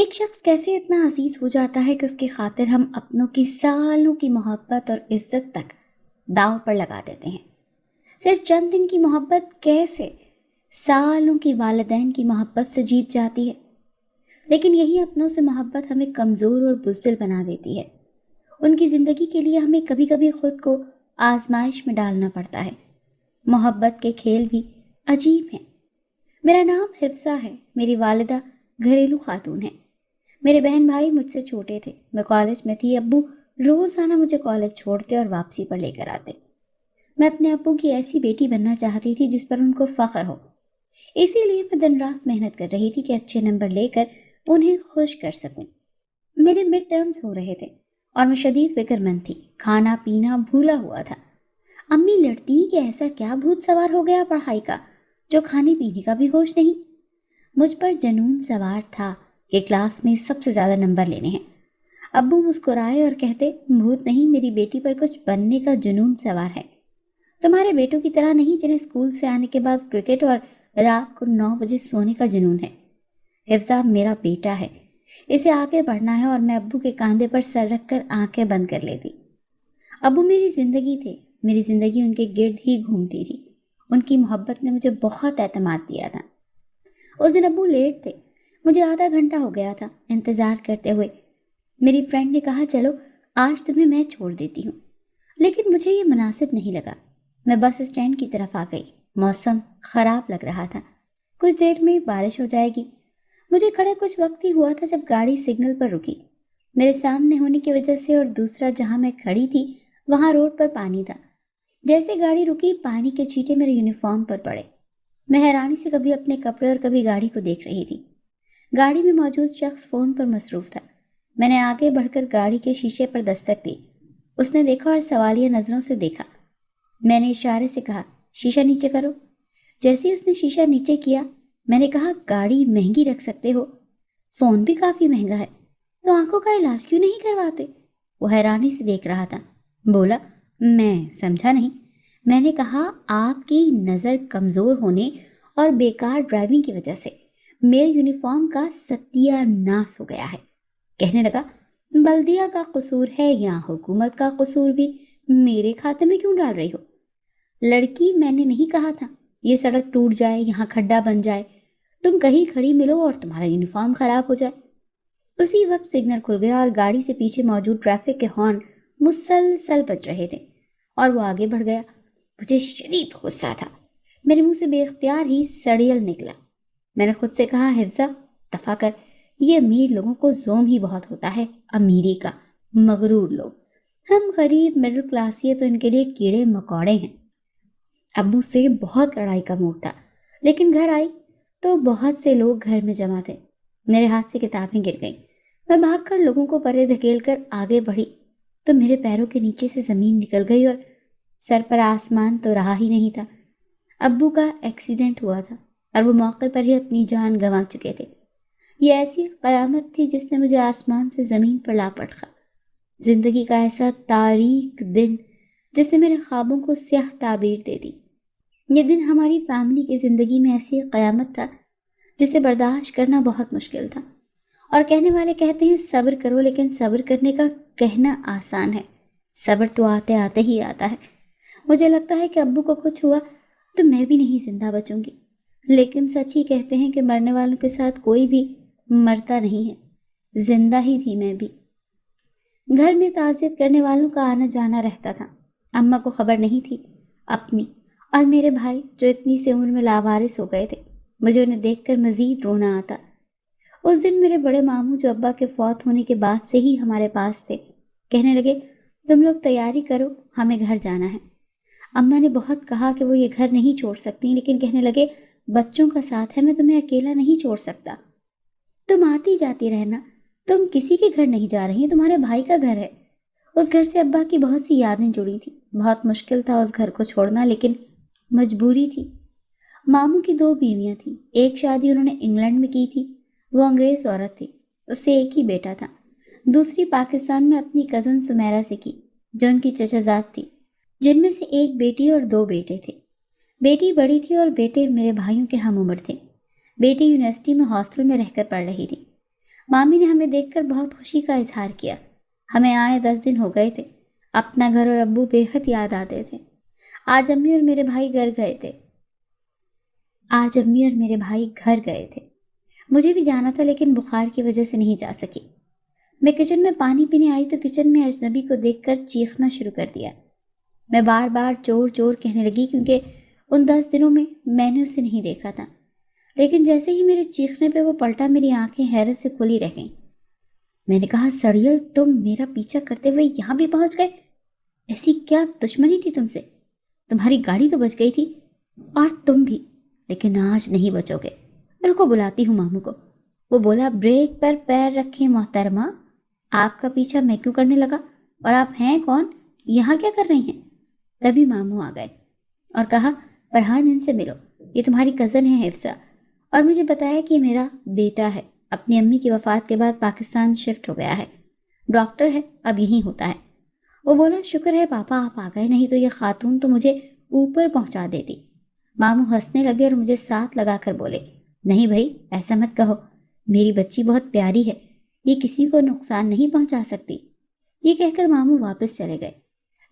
ایک شخص کیسے اتنا عزیز ہو جاتا ہے کہ اس کی خاطر ہم اپنوں کی سالوں کی محبت اور عزت تک داؤ پر لگا دیتے ہیں۔ صرف چند دن کی محبت کیسے سالوں کی والدین کی محبت سے جیت جاتی ہے۔ لیکن یہی اپنوں سے محبت ہمیں کمزور اور بزدل بنا دیتی ہے۔ ان کی زندگی کے لیے ہمیں کبھی کبھی خود کو آزمائش میں ڈالنا پڑتا ہے۔ محبت کے کھیل بھی عجیب ہیں۔ میرا نام حفصہ ہے، میری والدہ گھریلو خاتون ہے۔ میرے بہن بھائی مجھ سے چھوٹے تھے، میں کالج میں تھی، ابو روزانہ مجھے کالج چھوڑتے اور واپسی پر لے کر آتے۔ میں اپنے ابو کی ایسی بیٹی بننا چاہتی تھی جس پر ان کو فخر ہو، اسی لیے میں دن رات محنت کر رہی تھی کہ اچھے نمبر لے کر انہیں خوش کر سکوں۔ میرے مڈ ٹرمز ہو رہے تھے اور میں شدید فکر مند تھی، کھانا پینا بھولا ہوا تھا۔ امی لڑتی کہ ایسا کیا بھوت سوار ہو گیا پڑھائی کا جو کھانے پینے کا بھی ہوش نہیں۔ مجھ پر جنون سوار تھا کہ کلاس میں سب سے زیادہ نمبر لینے ہیں۔ ابو مسکرائے اور کہتے، بھوت نہیں، میری بیٹی پر کچھ بننے کا جنون سوار ہے، تمہارے بیٹوں کی طرح نہیں جنہیں اسکول سے آنے کے بعد کرکٹ اور رات کو 9 بجے سونے کا جنون ہے۔ حفصہ میرا بیٹا ہے، اسے آگے بڑھنا ہے، اور میں ابو کے کاندھے پر سر رکھ کر آنکھیں بند کر لیتی۔ ابو میری زندگی تھے، میری زندگی ان کے گرد ہی گھومتی تھی۔ ان کی محبت نے مجھے بہت اعتماد دیا تھا۔ اس دن ابو لیٹ تھے، مجھے آدھا گھنٹہ ہو گیا تھا انتظار کرتے ہوئے۔ میری فرینڈ نے کہا چلو آج تمہیں میں چھوڑ دیتی ہوں، لیکن مجھے یہ مناسب نہیں لگا۔ میں بس اسٹینڈ کی طرف آ گئی۔ موسم خراب لگ رہا تھا، کچھ دیر میں بارش ہو جائے گی۔ مجھے کھڑے کچھ وقت ہی ہوا تھا جب گاڑی سگنل پر رکی۔ میرے سامنے ہونے کی وجہ سے اور دوسرا جہاں میں کھڑی تھی وہاں روڈ پر پانی تھا۔ جیسے گاڑی رکی پانی کے چھینٹے میرے یونیفارم پر پڑے۔ میں حیرانی سے کبھی اپنے کپڑے اور کبھی گاڑی کو دیکھ رہی تھی۔ گاڑی میں موجود شخص فون پر مصروف تھا۔ میں نے آگے بڑھ کر گاڑی کے شیشے پر دستک دی۔ اس نے دیکھا اور سوالیہ نظروں سے دیکھا۔ میں نے اشارے سے کہا شیشہ نیچے کرو۔ جیسے اس نے شیشہ نیچے کیا میں نے کہا گاڑی مہنگی رکھ سکتے ہو، فون بھی کافی مہنگا ہے، تو آنکھوں کا علاج کیوں نہیں کرواتے؟ وہ حیرانی سے دیکھ رہا تھا۔ بولا میں سمجھا نہیں۔ میں نے کہا آپ کی نظر کمزور ہونے اور بیکار ڈرائیونگ کی وجہ سے میرے یونیفارم کا ستیہ ناس ہو گیا ہے۔ کہنے لگا بلدیہ کا قصور ہے یا حکومت کا قصور بھی میرے کھاتے میں کیوں ڈال رہی ہو؟ لڑکی میں نے نہیں کہا تھا یہ سڑک ٹوٹ جائے، یہاں کھڈا بن جائے، تم کہیں کھڑی ملو اور تمہارا یونیفارم خراب ہو جائے۔ اسی وقت سگنل کھل گیا اور گاڑی سے پیچھے موجود ٹریفک کے ہارن مسلسل بج رہے تھے اور وہ آگے بڑھ گیا۔ مجھے شدید غصہ تھا، میرے منہ سے بے اختیار ہی سڑیل نکلا۔ میں نے خود سے کہا حفصہ دفع کر، یہ امیر لوگوں کو زوم ہی بہت ہوتا ہے، امیری کا، مغرور لوگ۔ ہم غریب مڈل کلاسی تو ان کے لیے کیڑے مکوڑے ہیں۔ ابو سے بہت لڑائی کا موڈ تھا، لیکن گھر آئی تو بہت سے لوگ گھر میں جمع تھے۔ میرے ہاتھ سے کتابیں گر گئیں۔ میں بھاگ کر لوگوں کو پرے دھکیل کر آگے بڑھی تو میرے پیروں کے نیچے سے زمین نکل گئی اور سر پر آسمان تو رہا ہی نہیں تھا۔ ابو کا ایکسیڈنٹ ہوا تھا اور وہ موقع پر ہی اپنی جان گنوا چکے تھے۔ یہ ایسی قیامت تھی جس نے مجھے آسمان سے زمین پر لا پٹکا۔ زندگی کا ایسا تاریک دن جس نے میرے خوابوں کو سیاہ تعبیر دے دی۔ یہ دن ہماری فیملی کی زندگی میں ایسی قیامت تھا جسے برداشت کرنا بہت مشکل تھا۔ اور کہنے والے کہتے ہیں صبر کرو، لیکن صبر کرنے کا کہنا آسان ہے، صبر تو آتے آتے ہی آتا ہے۔ مجھے لگتا ہے کہ ابو کو کچھ ہوا تو میں بھی نہیں زندہ بچوں گی، لیکن سچ ہی کہتے ہیں کہ مرنے والوں کے ساتھ کوئی بھی مرتا نہیں ہے، زندہ ہی تھی میں بھی۔ گھر میں تعزیت کرنے والوں کا آنا جانا رہتا تھا۔ اماں کو خبر نہیں تھی اپنی اور میرے بھائی جو اتنی سی عمر میں لاوارث ہو گئے تھے، مجھے انہیں دیکھ کر مزید رونا آتا۔ اس دن میرے بڑے ماموں جو ابا کے فوت ہونے کے بعد سے ہی ہمارے پاس تھے کہنے لگے تم لوگ تیاری کرو، ہمیں گھر جانا ہے۔ اماں نے بہت کہا کہ وہ یہ گھر نہیں چھوڑ سکتی، لیکن کہنے لگے بچوں کا ساتھ ہے، میں تمہیں اکیلا نہیں چھوڑ سکتا، تم آتی جاتی رہنا، تم کسی کے گھر نہیں جا رہی، تمہارے بھائی کا گھر ہے۔ اس گھر سے ابا کی بہت سی یادیں جڑی تھی، بہت مشکل تھا اس گھر کو چھوڑنا، لیکن مجبوری تھی۔ ماموں کی 2 بیویاں تھیں، ایک شادی انہوں نے انگلینڈ میں کی تھی، وہ انگریز عورت تھی، اس سے ایک ہی بیٹا تھا۔ دوسری پاکستان میں اپنی کزن سمیرہ سے کی جو ان کی چچا زاد تھی، جن میں سے ایک بیٹی اور 2 بیٹے تھے۔ بیٹی بڑی تھی اور بیٹے میرے بھائیوں کے ہم عمر تھے۔ بیٹی یونیورسٹی میں ہاسٹل میں رہ کر پڑھ رہی تھی۔ مامی نے ہمیں دیکھ کر بہت خوشی کا اظہار کیا۔ ہمیں آئے 10 دن ہو گئے تھے۔ اپنا گھر اور ابو بے حد یاد آتے تھے۔ آج امی اور میرے بھائی گھر گئے تھے۔ مجھے بھی جانا تھا لیکن بخار کی وجہ سے نہیں جا سکی۔ میں کچن میں پانی پینے آئی تو کچن میں اجنبی کو دیکھ کر چیخنا شروع کر دیا۔ میں بار بار چور چور کہنے لگی کیونکہ ان 10 دنوں میں نے اسے نہیں دیکھا تھا، لیکن جیسے ہی میرے چیخنے پہ وہ پلٹا میری آنکھیں حیرت سے کھلی رہ گئیں۔ میں نے کہا، سڑیل، تم میرا پیچھا کرتے ہوئے یہاں بھی پہنچ گئے؟ ایسی کیا دشمنی تھی تم سے؟ تمہاری گاڑی تو بچ گئی تھی اور تم بھی، لیکن آج نہیں بچو گے۔ رکو، بلاتی ہوں ماموں کو۔ وہ بولا، بریک پر پیر رکھیں محترمہ، آپ کا پیچھا میں کیوں کرنے لگا؟ اور آپ ہیں کون؟ یہاں کیا کر رہی ہیں؟ تبھی ماموں آ گئے اور کہا، فرحان، ان سے ملو، یہ تمہاری کزن ہے حفصہ، اور مجھے بتایا کہ یہ میرا بیٹا ہے، اپنی امی کی وفات کے بعد پاکستان شفٹ ہو گیا ہے، ڈاکٹر ہے، اب یہیں ہوتا ہے۔ وہ بولا، شکر ہے پاپا آپ آ گئے، نہیں تو یہ خاتون تو مجھے اوپر پہنچا دیتی۔ ماموں ہنسنے لگے اور مجھے ساتھ لگا کر بولے، نہیں بھائی، ایسا مت کہو، میری بچی بہت پیاری ہے، یہ کسی کو نقصان نہیں پہنچا سکتی۔ یہ کہہ کر ماموں واپس چلے گئے۔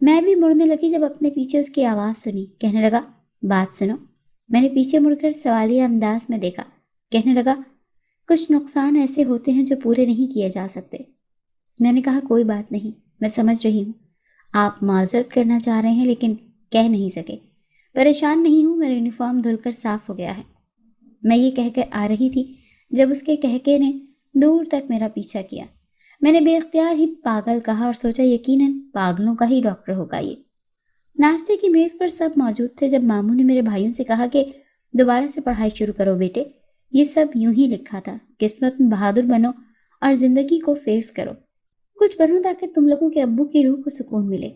میں بھی مڑنے لگی جب اپنے پیچھے اس کی آواز سنی۔ کہنے لگا، بات سنو۔ میں نے پیچھے مڑ کر سوالیہ انداز میں دیکھا۔ کہنے لگا، کچھ نقصان ایسے ہوتے ہیں جو پورے نہیں کیے جا سکتے۔ میں نے کہا، کوئی بات نہیں، میں سمجھ رہی ہوں، آپ معذرت کرنا چاہ رہے ہیں لیکن کہہ نہیں سکے۔ پریشان نہیں ہوں، میرا یونیفارم دھل کر صاف ہو گیا ہے۔ میں یہ کہہ کر آ رہی تھی جب اس کے کہکے نے دور تک میرا پیچھا کیا۔ میں نے بے اختیار ہی پاگل کہا اور سوچا یقیناً پاگلوں کا ہی ڈاکٹر ہوگا یہ۔ ناشتے کی میز پر سب موجود تھے جب ماموں نے میرے بھائیوں سے کہا کہ دوبارہ سے پڑھائی شروع کرو بیٹے، یہ سب یوں ہی لکھا تھا، قسمت میں بہادر بنو اور زندگی کو فیس کرو، کچھ بنو تاکہ تم لوگوں کے ابو کی روح کو سکون ملے۔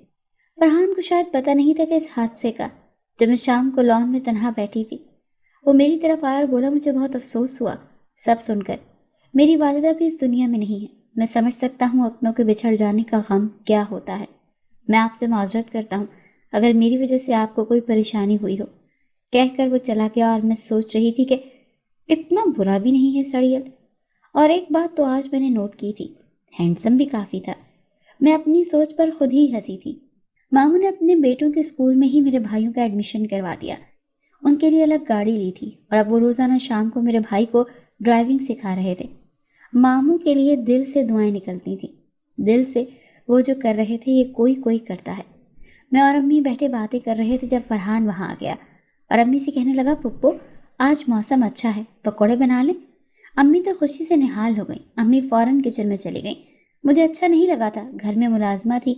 فرحان کو شاید پتہ نہیں تھا کہ اس حادثے کا، جب میں شام کو لان میں تنہا بیٹھی تھی۔ وہ میری طرف آیا اور بولا، مجھے بہت افسوس ہوا سب سن کر، میری والدہ بھی اس دنیا میں نہیں ہے، میں سمجھ سکتا ہوں اپنوں کے بچھڑ جانے کا غم کیا ہوتا ہے، میں آپ سے معذرت کرتا ہوں اگر میری وجہ سے آپ کو کوئی پریشانی ہوئی ہو۔ کہہ کر وہ چلا گیا اور میں سوچ رہی تھی کہ اتنا برا بھی نہیں ہے سڑیل۔ اور ایک بات تو آج میں نے نوٹ کی تھی، ہینڈسم بھی کافی تھا۔ میں اپنی سوچ پر خود ہی ہنسی تھی۔ ماموں نے اپنے بیٹوں کے اسکول میں ہی میرے بھائیوں کا ایڈمیشن کروا دیا، ان کے لیے الگ گاڑی لی تھی اور اب وہ روزانہ شام کو میرے بھائی کو ڈرائیونگ سکھا رہے تھے۔ ماموں کے لیے دل سے دعائیں نکلتی تھیں، دل سے وہ جو کر رہے تھے یہ کوئی کوئی کرتا ہے۔ میں اور امی بیٹھے باتیں کر رہے تھے جب فرحان وہاں آ گیا اور امی سے کہنے لگا، پپو آج موسم اچھا ہے، پکوڑے بنا لیں؟ امی تو خوشی سے نہال ہو گئیں۔ امی فوراً کچن میں چلی گئیں۔ مجھے اچھا نہیں لگا تھا، گھر میں ملازمہ تھی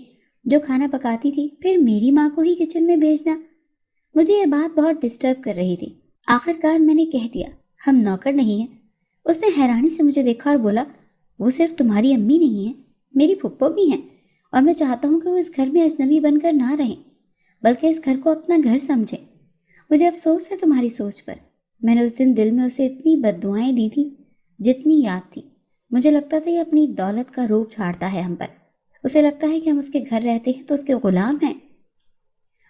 جو کھانا پکاتی تھی، پھر میری ماں کو ہی کچن میں بھیجنا، مجھے یہ بات بہت ڈسٹرب کر رہی تھی۔ آخر کار میں نے کہہ دیا، ہم نوکر نہیں ہیں۔ اس نے حیرانی سے مجھے دیکھا اور بولا، وہ صرف تمہاری امی نہیں ہیں، میری پھپھو بھی ہیں، اور میں چاہتا ہوں کہ وہ اس گھر میں اجنبی بن کر نہ رہیں بلکہ اس گھر کو اپنا گھر سمجھیں۔ مجھے افسوس ہے تمہاری سوچ پر، میں نے اس دن دل میں اسے اتنی بد دعائیں دی تھی جتنی یاد تھی۔ مجھے لگتا تھا یہ اپنی دولت کا روپ جھاڑتا ہے ہم پر، اسے لگتا ہے کہ ہم اس کے گھر رہتے ہیں تو اس کے غلام ہیں۔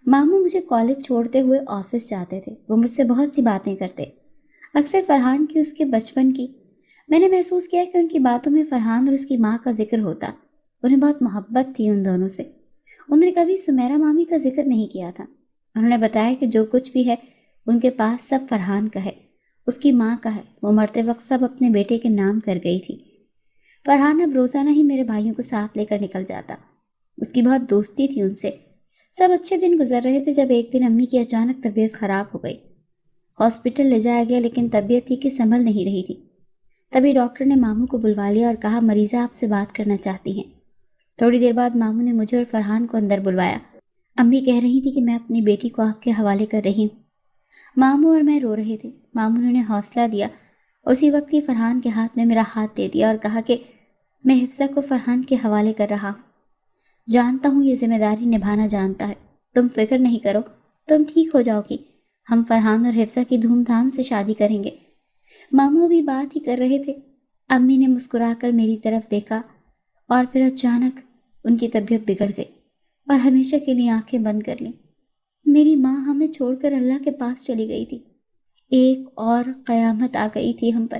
ماموں مجھے کالج چھوڑتے ہوئے آفس جاتے تھے، وہ مجھ سے بہت سی باتیں کرتے، اکثر فرحان کی، اس کے بچپن کی۔ میں نے محسوس کیا کہ ان کی باتوں میں فرحان اور اس کی ماں کا ذکر ہوتا، انہیں بہت محبت تھی ان دونوں سے۔ انہوں نے کبھی سمیرہ مامی کا ذکر نہیں کیا تھا۔ انہوں نے بتایا کہ جو کچھ بھی ہے ان کے پاس سب فرحان کا ہے، اس کی ماں کا ہے، وہ مرتے وقت سب اپنے بیٹے کے نام کر گئی تھی۔ فرحان اب روزانہ ہی میرے بھائیوں کو ساتھ لے کر نکل جاتا، اس کی بہت دوستی تھی ان سے۔ سب اچھے دن گزر رہے تھے جب ایک دن امی کی اچانک طبیعت خراب ہو گئی۔ ہاسپٹل لے جایا گیا لیکن طبیعت تھی کہ سنبھل نہیں رہی تھی۔ تبھی ڈاکٹر نے ماموں کو بلوا لیا اور کہا، مریضہ آپ سے بات کرنا چاہتی ہیں۔ تھوڑی دیر بعد ماموں نے مجھے اور فرحان کو اندر بلوایا۔ امی کہہ رہی تھی کہ میں اپنی بیٹی کو آپ کے حوالے کر رہی ہوں۔ ماموں اور میں رو رہے تھے۔ ماموں نے انہیں حوصلہ دیا، اسی وقت ہی فرحان کے ہاتھ میں میرا ہاتھ دے دیا اور کہا کہ میں حفصہ کو فرحان کے حوالے کر رہا ہوں، جانتا ہوں یہ ذمہ داری نبھانا جانتا ہے، تم فکر نہیں کرو، تم ٹھیک ہو جاؤ گی، ہم فرحان اور حفصہ کی دھوم دھام سے شادی کریں گے۔ ماموں بھی بات ہی کر رہے تھے، امی نے مسکرا کر میری طرف دیکھا اور پھر اچانک ان کی طبیعت بگڑ گئی اور ہمیشہ کے لیے آنکھیں بند کر لیں۔ میری ماں ہمیں چھوڑ کر اللہ کے پاس چلی گئی تھی، ایک اور قیامت آ گئی تھی ہم پر۔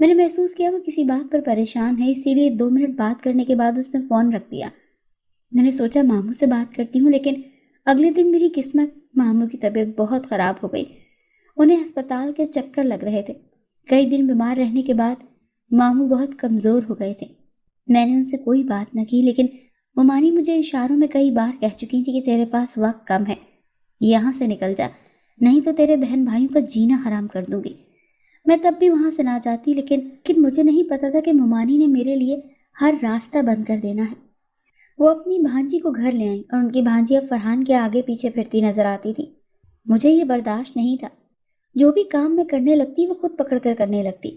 میں نے محسوس کیا وہ کسی بات پر پریشان ہے، اسی لیے 2 منٹ بات کرنے کے بعد اس نے فون رکھ دیا۔ میں نے سوچا ماموں سے بات کرتی ہوں، لیکن اگلے دن میری قسمت، ماموں کی طبیعت بہت خراب ہو گئی۔ انہیں ہسپتال کے چکر لگ رہے تھے۔ کئی دن بیمار رہنے کے بعد ماموں بہت کمزور ہو گئے تھے۔ میں نے ان سے کوئی بات نہ کی، لیکن ممانی مجھے اشاروں میں کئی بار کہہ چکی تھی کہ تیرے پاس وقت کم ہے، یہاں سے نکل جا، نہیں تو تیرے بہن بھائیوں کا جینا حرام کر دوں گی۔ میں تب بھی وہاں سے نہ جاتی، لیکن مجھے نہیں پتا تھا کہ ممانی نے میرے لیے ہر راستہ بند کر دینا ہے۔ وہ اپنی بھانجی کو گھر لے آئیں اور ان کی بھانجی اب فرحان کے آگے پیچھے پھرتی نظر آتی تھی۔ مجھے یہ برداشت نہیں تھا۔ جو بھی کام میں کرنے لگتی وہ خود پکڑ کر کرنے لگتی،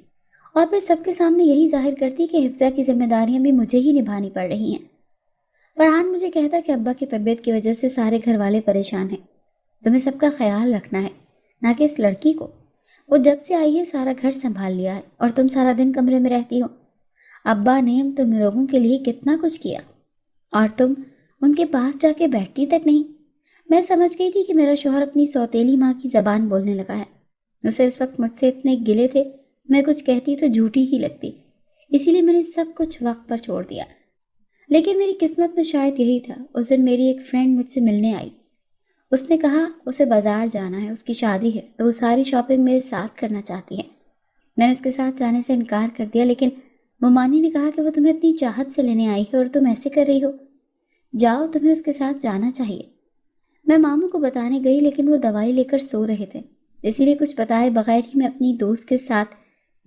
اور پھر سب کے سامنے یہی ظاہر کرتی کہ حفظہ کی ذمہ داریاں بھی مجھے ہی نبھانی پڑ رہی ہیں۔ فرحان مجھے کہتا کہ ابا کی طبیعت کی وجہ سے سارے گھر والے پریشان ہیں، تمہیں سب کا خیال رکھنا ہے، نہ کہ اس لڑکی کو۔ وہ جب سے آئی ہے سارا گھر سنبھال لیا ہے اور تم سارا دن کمرے میں رہتی ہو۔ ابا نے تم لوگوں کے لیے کتنا کچھ کیا اور تم ان کے پاس جا کے بیٹھتی تک نہیں۔ میں سمجھ گئی تھی کہ میرا شوہر اپنی سوتیلی ماں کی زبان بولنے لگا ہے۔ اسے اس وقت مجھ سے اتنے گلے تھے، میں کچھ کہتی تو جھوٹی ہی لگتی، اسی لیے میں نے سب کچھ وقت پر چھوڑ دیا۔ لیکن میری قسمت میں شاید یہی تھا۔ اس دن میری ایک فرینڈ مجھ سے ملنے آئی۔ اس نے کہا اسے بازار جانا ہے، اس کی شادی ہے تو وہ ساری شاپنگ میرے ساتھ کرنا چاہتی ہے۔ میں نے اس کے ساتھ جانے سے انکار کر دیا، لیکن ممانی نے کہا کہ وہ تمہیں اتنی چاہت سے لینے آئی ہے اور تم ایسے کر رہی ہو، جاؤ تمہیں اس کے ساتھ جانا چاہیے۔ میں ماموں کو بتانے گئی، لیکن وہ دوائی لے کر سو رہے تھے، اسی لیے کچھ بتائے بغیر ہی میں اپنی دوست کے ساتھ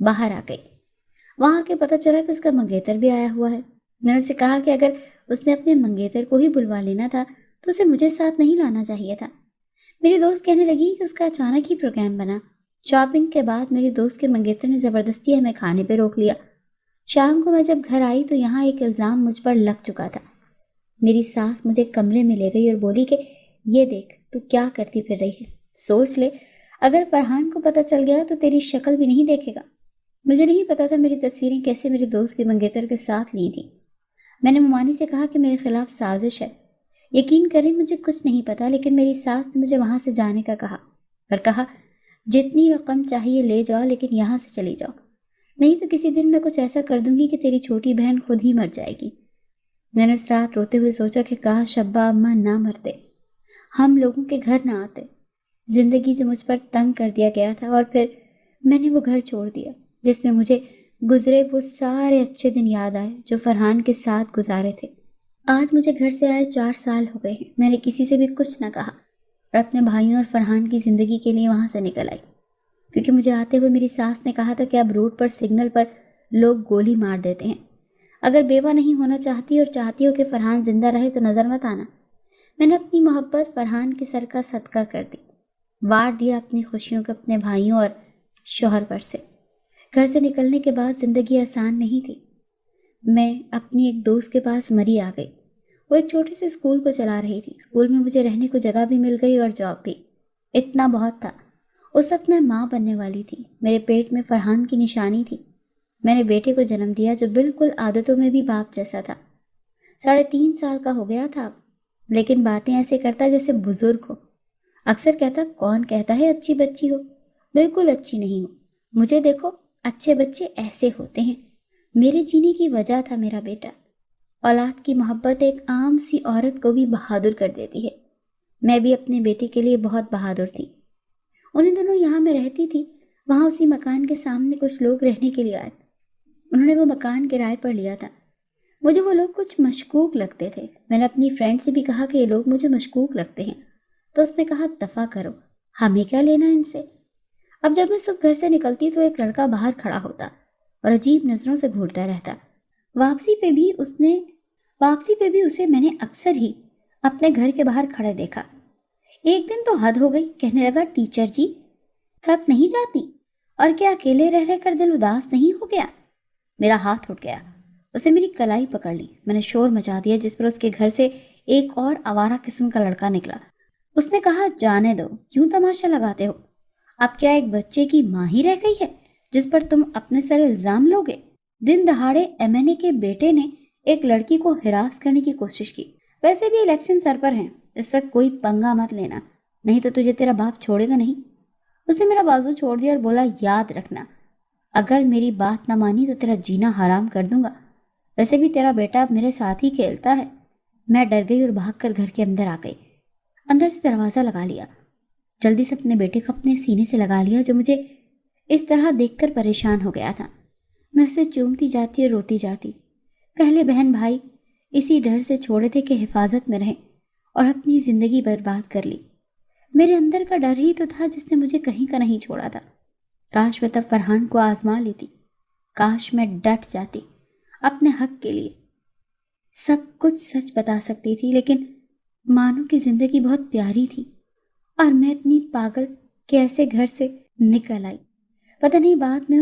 باہر آ گئی۔ وہاں کے پتہ چلا کہ اس کا منگیتر بھی آیا ہوا ہے۔ میں نے اسے کہا کہ اگر اس نے اپنے منگیتر کو ہی بلوا لینا تھا تو اسے مجھے ساتھ نہیں لانا چاہیے تھا۔ میری دوست کہنے لگی کہ اس کا اچانک ہی پروگرام بنا۔ شاپنگ کے بعد میری دوست کے منگیتر نے زبردستی ہمیں کھانے پہ روک لیا۔ شام کو میں جب گھر آئی تو یہاں ایک الزام مجھ پر لگ چکا تھا۔ میری ساس مجھے کمرے میں لے گئی اور بولی کہ یہ دیکھ تو کیا کرتی پھر رہی ہے، سوچ لے اگر فرحان کو پتہ چل گیا تو تیری شکل بھی نہیں دیکھے گا۔ مجھے نہیں پتا تھا میری تصویریں کیسے میری دوست کے منگیتر کے ساتھ لی تھیں۔ میں نے ممانی سے کہا کہ میرے خلاف سازش ہے۔ یقین کریں مجھے کچھ نہیں پتا، لیکن میری ساس نے مجھے وہاں سے جانے کا کہا اور کہا جتنی رقم چاہیے لے جاؤ، لیکن یہاں سے چلی جاؤ، نہیں تو کسی دن میں کچھ ایسا کر دوں گی کہ تیری چھوٹی بہن خود ہی مر جائے گی۔ میں نے اس رات روتے ہوئے سوچا کہ کاش ابا اماں نہ مرتے، ہم لوگوں کے گھر نہ آتے۔ زندگی جو مجھ پر تنگ کر دیا گیا تھا، اور پھر میں نے وہ گھر چھوڑ دیا جس میں مجھے گزرے وہ سارے اچھے دن یاد آئے جو فرحان کے ساتھ گزارے تھے۔ آج مجھے گھر سے آئے 4 سال ہو گئے ہیں۔ میں نے کسی سے بھی کچھ نہ کہا اور اپنے بھائیوں اور فرحان کی زندگی کے لیے وہاں سے نکل آئی، کیونکہ مجھے آتے ہوئے میری ساس نے کہا تھا کہ اب روڈ پر سگنل پر لوگ گولی مار دیتے ہیں۔ اگر بیوہ نہیں ہونا چاہتی اور چاہتی ہو کہ فرحان زندہ رہے تو نظر مت آنا۔ میں نے اپنی محبت فرحان کے سر کا صدقہ کر دی، وار دیا اپنی خوشیوں کو اپنے بھائیوں اور شوہر پر سے۔ گھر سے نکلنے کے بعد زندگی آسان نہیں تھی۔ میں اپنی ایک دوست کے پاس مری آ گئی۔ وہ ایک چھوٹے سے اسکول کو چلا رہی تھی۔ اسکول میں مجھے رہنے کو جگہ بھی مل گئی اور جاب بھی۔ اتنا بہت تھا۔ اس وقت میں ماں بننے والی تھی۔ میرے پیٹ میں فرحان کی نشانی تھی۔ میں نے بیٹے کو جنم دیا جو بالکل عادتوں میں بھی باپ جیسا تھا۔ 3.5 سال کا ہو گیا تھا، لیکن باتیں ایسے کرتا جیسے بزرگ ہو۔ اکثر کہتا کون کہتا ہے اچھی بچی ہو، بالکل اچھی نہیں ہو، مجھے دیکھو اچھے بچے ایسے ہوتے ہیں۔ میرے جینے کی وجہ تھا میرا بیٹا۔ اولاد کی محبت ایک عام سی عورت کو بھی بہادر کر دیتی ہے۔ میں بھی اپنے بیٹے کے لیے بہت بہادر تھی۔ انہیں دنوں یہاں میں رہتی تھی، وہاں اسی مکان کے سامنے کچھ لوگ رہنے کے لیے آئے۔ انہوں نے وہ مکان کرائے پر لیا تھا۔ مجھے وہ لوگ کچھ مشکوک لگتے تھے۔ میں نے اپنی فرینڈ سے بھی کہا کہ یہ لوگ مجھے مشکوک لگتے ہیں، تو اس نے کہا دفع کرو، ہمیں کیا لینا ان سے۔ اب جب میں صبح گھر سے نکلتی تو ایک لڑکا باہر کھڑا ہوتا اور عجیب نظروں سے گھورتا رہتا۔ واپسی پہ بھی اسے میں نے اکثر ہی اپنے گھر کے باہر کھڑے دیکھا۔ ایک دن تو حد ہو گئی، کہنے لگا ٹیچر جی تھک نہیں جاتی، اور کیا اکیلے رہ رہ کر دل اداس نہیں ہو گیا؟ میرا ہاتھ اٹھ گیا، اسے میری کلائی پکڑ لی۔ میں نے شور مچا دیا جس پر اس کے گھر سے ایک اور آوارہ قسم کا لڑکا نکلا۔ اس نے کہا جانے دو، کیوں تماشا لگاتے ہو؟ اب کیا ایک بچے کی ماں ہی رہ گئی ہے جس پر تم اپنے سر الزام لوگے؟ دن دہاڑے MNA کے بیٹے نے ایک لڑکی کو ہراس کرنے کی کوشش کی۔ ویسے بھی الیکشن سر پر ہیں، اس وقت کوئی پنگا مت لینا، نہیں تو تجھے تیرا باپ چھوڑے گا نہیں۔ اس نے میرا بازو چھوڑ دیا اور بولا یاد رکھنا، اگر میری بات نہ مانی تو تیرا جینا حرام کر دوں گا، ویسے بھی تیرا بیٹا اب میرے ساتھ ہی کھیلتا ہے۔ میں ڈر گئی اور بھاگ کر گھر کے اندر آ گئی، اندر سے دروازہ لگا لیا، جلدی سے اپنے بیٹے کو اپنے سینے سے لگا لیا جو مجھے اس طرح دیکھ کر پریشان ہو گیا تھا۔ میں اسے چومتی جاتی اور روتی جاتی۔ پہلے بہن بھائی اسی ڈر سے چھوڑے تھے کہ حفاظت میں رہیں اور اپنی زندگی برباد کر لی۔ میرے اندر کا ڈر ہی تو تھا جس نے مجھے کہیں کا نہیں چھوڑا تھا۔ کاش میں تب فرحان کو آزما لیتی، کاش میں ڈٹ جاتی اپنے حق کے لیے، سب کچھ سچ بتا سکتی تھی، لیکن مانو کی زندگی بہت پیاری تھی اور میں اتنی پاگل کیسے گھر سے نکل آئی۔ پتہ نہیں بعد میں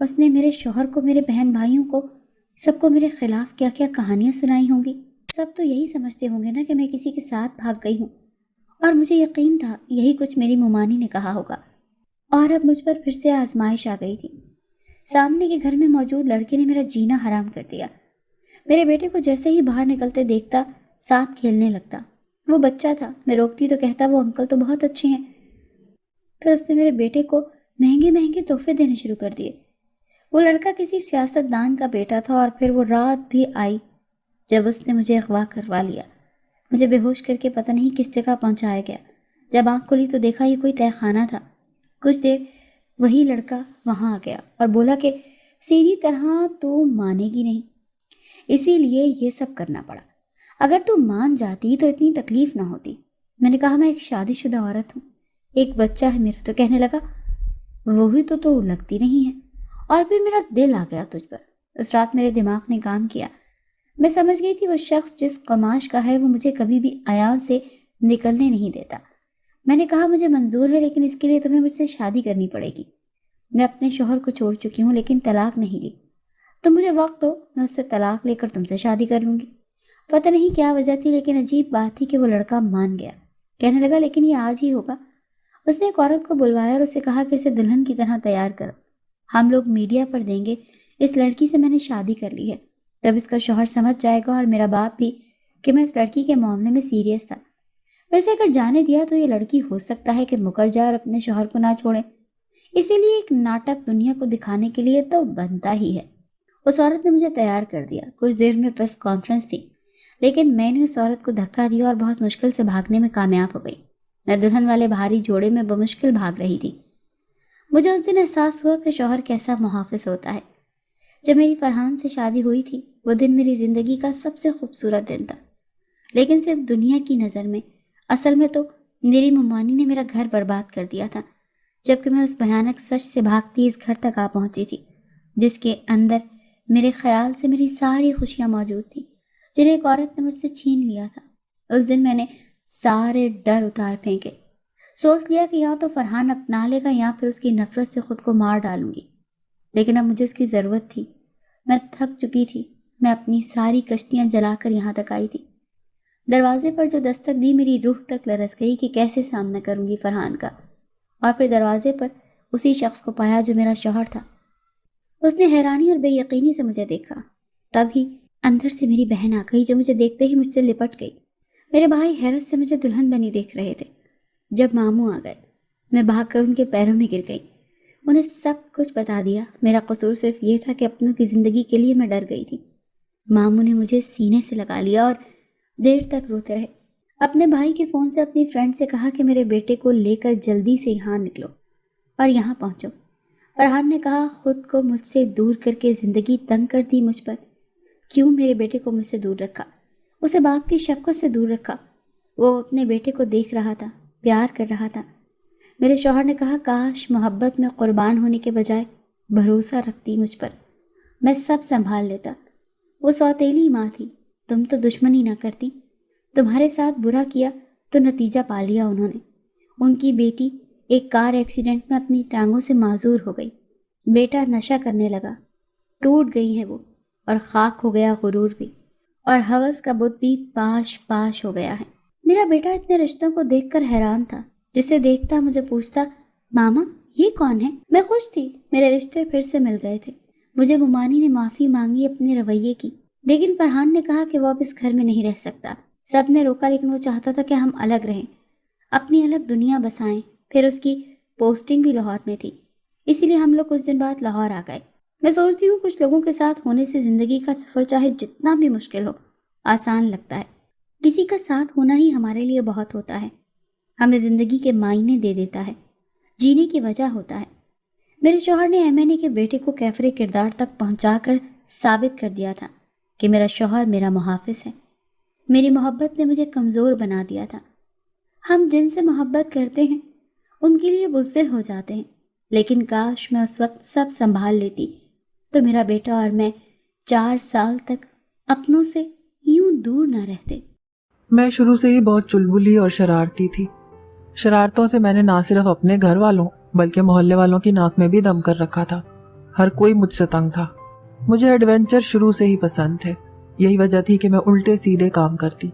اس نے میرے شوہر کو، میرے بہن بھائیوں کو، سب کو میرے خلاف کیا کیا کہانیاں سنائی ہوں گی۔ سب تو یہی سمجھتے ہوں گے نا کہ میں کسی کے ساتھ بھاگ گئی ہوں، اور مجھے یقین تھا یہی کچھ میری ممانی نے کہا ہوگا، اور اب مجھ پر پھر سے آزمائش آ گئی تھی۔ سامنے کے گھر میں موجود لڑکے نے میرا جینا حرام کر دیا۔ میرے بیٹے کو جیسے ہی باہر نکلتے دیکھتا ساتھ کھیلنے لگتا۔ وہ بچہ تھا، میں روکتی تو کہتا وہ انکل تو بہت اچھے ہیں۔ پھر اس نے میرے بیٹے کو مہنگے مہنگے تحفے دینے شروع کر دیے۔ وہ لڑکا کسی سیاست دان کا بیٹا تھا، اور پھر وہ رات بھی آئی جب اس نے مجھے اغوا کروا لیا۔ مجھے بے ہوش کر کے پتہ نہیں کس جگہ پہنچایا گیا۔ جب آنکھ کھلی تو دیکھا یہ کوئی تہہ خانہ تھا۔ کچھ دیر وہی لڑکا وہاں آ گیا اور بولا کہ سیدھی طرح تو مانے گی نہیں، اسی لیے یہ سب کرنا پڑا، اگر تو مان جاتی تو اتنی تکلیف نہ ہوتی۔ میں نے کہا میں ایک شادی شدہ عورت ہوں، ایک بچہ ہے میرا۔ تو کہنے لگا وہی تو لگتی نہیں ہے۔ اور پھر میرا دل آ گیا تجھ پر۔ اس رات میرے دماغ نے کام کیا۔ میں سمجھ گئی تھی وہ شخص جس قماش کا ہے وہ مجھے کبھی بھی عیاں سے نکلنے نہیں دیتا۔ میں نے کہا مجھے منظور ہے، لیکن اس کے لیے تمہیں مجھ سے شادی کرنی پڑے گی۔ میں اپنے شوہر کو چھوڑ چکی ہوں لیکن طلاق نہیں لی۔ تم مجھے وقت دو، میں اس سے طلاق لے کر تم سے شادی کر لوں گی۔ پتہ نہیں کیا وجہ تھی، لیکن عجیب بات تھی کہ وہ لڑکا مان گیا۔ کہنے لگا لیکن یہ آج ہی ہوگا۔ اس نے ایک عورت کو بلوایا اور اسے کہا کہ اسے دلہن کی طرح تیار کرو، ہم لوگ میڈیا پر دیں گے اس لڑکی سے میں نے شادی کر لی ہے، تب اس کا شوہر سمجھ جائے گا اور میرا باپ بھی کہ میں اس لڑکی کے معاملے میں سیریس تھا۔ ویسے اگر جانے دیا تو یہ لڑکی ہو سکتا ہے کہ مکر جائے اور اپنے شوہر کو نہ چھوڑے، اسی لیے ایک ناٹک دنیا کو دکھانے کے لیے تو بنتا ہی ہے۔ اس عورت نے مجھے تیار کر دیا۔ کچھ دیر میں پریس کانفرنس تھی، لیکن میں نے اس عورت کو دھکا دیا اور بہت مشکل سے بھاگنے میں کامیاب ہو گئی۔ میں دلہن والے بھاری جوڑے میں بمشکل بھاگ رہی تھی۔ مجھے اس دن احساس ہوا کہ شوہر کیسا محافظ ہوتا ہے۔ جب میری فرحان سے شادی ہوئی تھی وہ دن میری زندگی کا سب سے خوبصورت دن تھا، لیکن صرف دنیا کی نظر میں، اصل میں تو میری ممانی نے میرا گھر برباد کر دیا تھا، جبکہ میں اس بھیانک سچ سے بھاگتی اس گھر تک آ پہنچی تھی جس کے اندر میرے خیال سے میری ساری خوشیاں موجود تھیں، جنہیں ایک عورت نے مجھ سے چھین لیا تھا۔ اس دن میں نے سارے ڈر اتار پھینکے، سوچ لیا کہ یا تو فرحان اپنا لے گا یا پھر اس کی نفرت سے خود کو مار ڈالوں گی، لیکن اب مجھے اس کی ضرورت تھی۔ میں تھک چکی تھی، میں اپنی ساری کشتیاں جلا کر یہاں تک آئی تھی۔ دروازے پر جو دستک دی میری روح تک لرز گئی کہ کیسے سامنا کروں گی فرحان کا، اور پھر دروازے پر اسی شخص کو پایا جو میرا شوہر تھا۔ اس نے حیرانی اور بے یقینی سے مجھے دیکھا، تب ہی اندر سے میری بہن آ گئی جو مجھے دیکھتے ہی مجھ سے لپٹ گئی۔ میرے بھائی حیرت سے مجھے دلہن بنی دیکھ رہے تھے۔ جب ماموں آ گئے میں بھاگ کر ان کے پیروں میں گر گئی، انہیں سب کچھ بتا دیا۔ میرا قصور صرف یہ تھا کہ اپنوں کی زندگی کے لیے میں ڈر گئی تھی۔ ماموں نے مجھے سینے سے لگا لیا اور دیر تک روتے رہے۔ اپنے بھائی کے فون سے اپنی فرینڈ سے کہا کہ میرے بیٹے کو لے کر جلدی سے یہاں نکلو اور یہاں پہنچو۔ فرحان نے کہا خود کو مجھ سے دور کر کے زندگی تنگ کر دی مجھ پر، کیوں میرے بیٹے کو مجھ سے دور رکھا، اسے باپ کی شفقت سے دور رکھا۔ وہ اپنے بیٹے کو دیکھ رہا تھا، پیار کر رہا تھا۔ میرے شوہر نے کہا کاش محبت میں قربان ہونے کے بجائے بھروسہ رکھتی مجھ پر، میں سب سنبھال لیتا۔ وہ سوتیلی ماں تھی، تم تو دشمنی نہ کرتی، تمہارے ساتھ برا کیا تو نتیجہ پا لیا انہوں نے۔ ان کی بیٹی ایک کار ایکسیڈنٹ میں اپنی ٹانگوں سے معذور ہو گئی، بیٹا نشہ کرنے لگا، ٹوٹ گئی ہے وہ، اور خاک ہو گیا غرور بھی، اور ہوس کا بت بھی پاش پاش ہو گیا ہے۔ میرا بیٹا اتنے رشتوں کو دیکھ کر حیران تھا، جسے دیکھتا مجھے پوچھتا ماما یہ کون ہے؟ میں خوش تھی، میرے رشتے پھر سے مل گئے تھے۔ مجھے ممانی نے معافی مانگی اپنے رویے کی، لیکن فرحان نے کہا کہ وہ اب اس گھر میں نہیں رہ سکتا۔ سب نے روکا لیکن وہ چاہتا تھا کہ ہم الگ رہیں، اپنی الگ دنیا بسائیں۔ پھر اس کی پوسٹنگ بھی لاہور میں تھی، اسی لیے ہم لوگ کچھ دن بعد لاہور آ گئے۔ میں سوچتی ہوں کچھ لوگوں کے ساتھ ہونے سے زندگی کا سفر چاہے جتنا بھی مشکل ہو آسان لگتا ہے۔ کسی کا ساتھ ہونا ہی ہمارے لیے بہت ہوتا ہے، ہمیں زندگی کے معنی دے دیتا ہے، جینے کی وجہ ہوتا ہے۔ میرے شوہر نے MNA کے بیٹے کو کیفر کردار تک پہنچا کر ثابت کر دیا تھا کہ میرا شوہر میرا محافظ ہے۔ میری محبت نے مجھے کمزور بنا دیا تھا۔ ہم جن سے محبت کرتے ہیں ان کے لیے بزدل ہو جاتے ہیں، لیکن کاش میں اس وقت سب سنبھال لیتی تو میرا بیٹا اور میں 4 سال تک اپنوں سے یوں دور نہ رہتے۔ میں شروع سے ہی بہت چلبلی اور شرارتی تھی۔ شرارتوں سے میں نے نہ صرف اپنے گھر والوں بلکہ محلے والوں کی ناک میں بھی دم کر رکھا تھا۔ ہر کوئی مجھ سے تنگ تھا۔ مجھے ایڈونچر شروع سے ہی پسند تھے، یہی وجہ تھی کہ میں الٹے سیدھے کام کرتی۔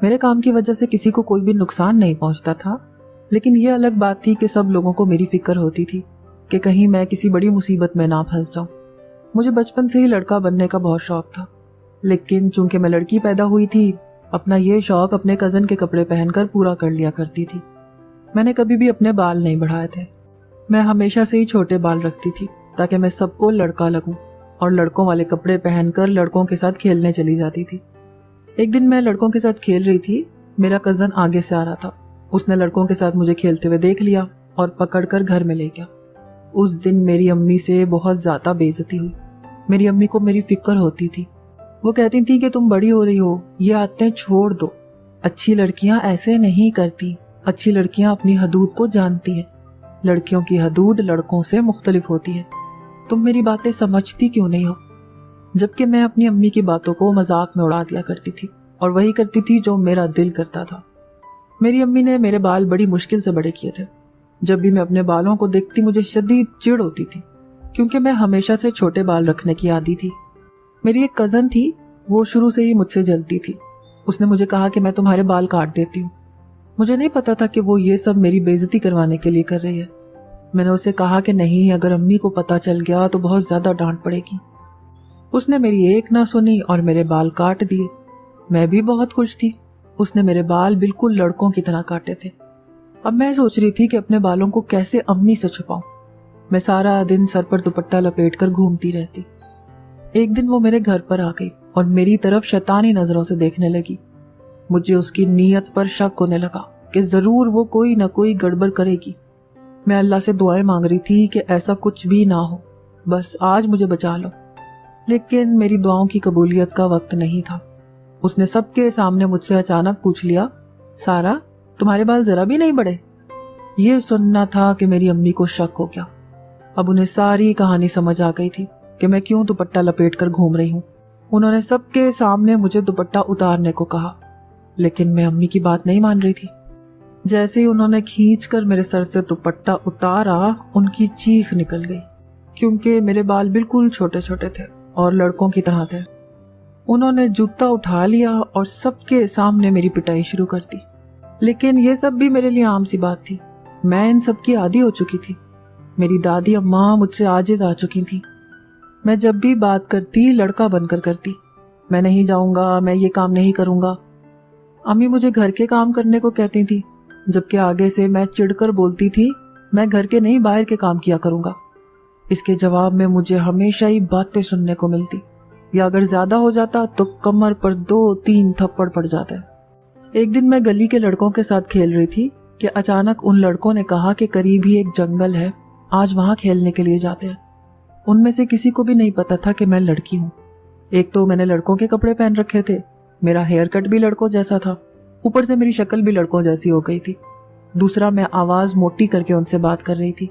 میرے کام کی وجہ سے کسی کو کوئی بھی نقصان نہیں پہنچتا تھا، لیکن یہ الگ بات تھی کہ سب لوگوں کو میری فکر ہوتی تھی کہ کہیں میں کسی بڑی مصیبت میں نہ پھنس جاؤں۔ مجھے بچپن سے ہی لڑکا بننے کا بہت شوق تھا، لیکن چونکہ میں لڑکی پیدا ہوئی تھی، اپنا یہ شوق اپنے کزن کے کپڑے پہن کر پورا کر لیا کرتی تھی۔ میں نے کبھی بھی اپنے بال نہیں بڑھائے تھے۔ میں ہمیشہ سے ہی چھوٹے بال رکھتی تھی تاکہ میں سب کو لڑکا لگوں، اور لڑکوں والے کپڑے پہن کر لڑکوں کے ساتھ کھیلنے چلی جاتی تھی۔ ایک دن میں لڑکوں کے ساتھ کھیل رہی تھی، میرا کزن آگے سے آ رہا تھا۔ اس نے لڑکوں کے ساتھ مجھے کھیلتے ہوئے دیکھ لیا اور پکڑ کر گھر میں لے گیا۔ اس دن میری امی سے بہت زیادہ بے عزتی ہوئی۔ میری امی کو میری فکر ہوتی تھی۔ وہ کہتی تھی کہ تم بڑی ہو رہی ہو، یہ عادتیں چھوڑ دو، اچھی لڑکیاں ایسے نہیں کرتی، اچھی لڑکیاں اپنی حدود کو جانتی ہیں، لڑکیوں کی حدود لڑکوں سے مختلف ہوتی ہے، تم میری باتیں سمجھتی کیوں نہیں ہو؟ جبکہ میں اپنی امی کی باتوں کو مذاق میں اڑا دیا کرتی تھی اور وہی کرتی تھی جو میرا دل کرتا تھا۔ میری امی نے میرے بال بڑی مشکل سے بڑے کیے تھے۔ جب بھی میں اپنے بالوں کو دیکھتی مجھے شدید چڑ ہوتی تھی، کیونکہ میں ہمیشہ سے چھوٹے بال رکھنے کی عادی تھی۔ میری ایک کزن تھی، وہ شروع سے ہی مجھ سے جلتی تھی۔ اس نے مجھے کہا کہ میں تمہارے بال کاٹ دیتی ہوں۔ مجھے نہیں پتا تھا کہ وہ یہ سب میری بے عزتی کروانے کے لیے کر رہی ہے۔ میں نے اسے کہا کہ نہیں، اگر امی کو پتا چل گیا تو بہت زیادہ ڈانٹ پڑے گی۔ اس نے میری ایک نہ سنی اور میرے بال کاٹ دیے۔ میں بھی بہت خوش تھی، اس نے میرے بال بالکل لڑکوں کی طرح کاٹے تھے۔ اب میں سوچ رہی تھی کہ اپنے بالوں کو کیسے امی سے چھپاؤں۔ میں سارا دن سر پر دوپٹہ لپیٹ کر گھومتی رہتی۔ ایک دن وہ میرے گھر پر آ گئی اور میری طرف شیطانی نظروں سے دیکھنے لگی۔ مجھے اس کی نیت پر شک ہونے لگا کہ ضرور وہ کوئی نہ کوئی گڑبڑ کرے گی۔ میں اللہ سے دعائیں مانگ رہی تھی کہ ایسا کچھ بھی نہ ہو، بس آج مجھے بچا لو۔ لیکن میری دعاؤں کی قبولیت کا وقت نہیں تھا۔ اس نے سب کے سامنے مجھ سے اچانک پوچھ لیا، سارا تمہارے بال ذرا بھی نہیں بڑھے؟ یہ سننا تھا کہ میری امی کو شک ہو گیا۔ اب انہیں ساری کہانی سمجھ آ گئی تھی کہ میں کیوں دوپٹہ لپیٹ کر گھوم رہی ہوں۔ انہوں نے سب کے سامنے مجھے دوپٹہ اتارنے کو کہا، لیکن میں امی کی بات نہیں مان رہی تھی۔ جیسے ہی انہوں نے کھینچ کر میرے سر سے دوپٹہ اتارا، ان کی چیخ نکل گئی، کیونکہ میرے بال بالکل چھوٹے چھوٹے تھے اور لڑکوں کی طرح تھے۔ انہوں نے جوتا اٹھا لیا اور سب کے سامنے میری پٹائی شروع کر دی۔ لیکن یہ سب بھی میرے لیے عام سی بات تھی، میں ان سب کی عادی ہو چکی تھی۔ میری دادی اماں مجھ سے عاجز آ چکی تھی۔ میں جب بھی بات کرتی لڑکا بن کر کرتی، میں نہیں جاؤں گا، میں یہ کام نہیں کروں گا۔ امی مجھے گھر کے کام کرنے کو کہتی تھی، جبکہ آگے سے میں چڑ کر بولتی تھی میں گھر کے نہیں باہر کے کام کیا کروں گا۔ اس کے جواب میں مجھے ہمیشہ ہی باتیں سننے کو ملتی، یا اگر زیادہ ہو جاتا تو کمر پر 2-3 تھپڑ پڑ جاتے۔ ایک دن میں گلی کے لڑکوں کے ساتھ کھیل رہی تھی کہ اچانک ان لڑکوں نے کہا کہ قریب ہی ایک جنگل ہے، آج وہاں کھیلنے کے لیے جاتے ہیں۔ ان میں سے کسی کو بھی نہیں پتا تھا کہ میں لڑکی ہوں۔ ایک تو میں نے لڑکوں کے کپڑے پہن رکھے تھے، میرا ہیئر کٹ بھی لڑکوں جیسا تھا، اوپر سے میری شکل بھی لڑکوں جیسی ہو گئی تھی۔ دوسرا، میں آواز موٹی کر کے ان سے بات کر رہی تھی۔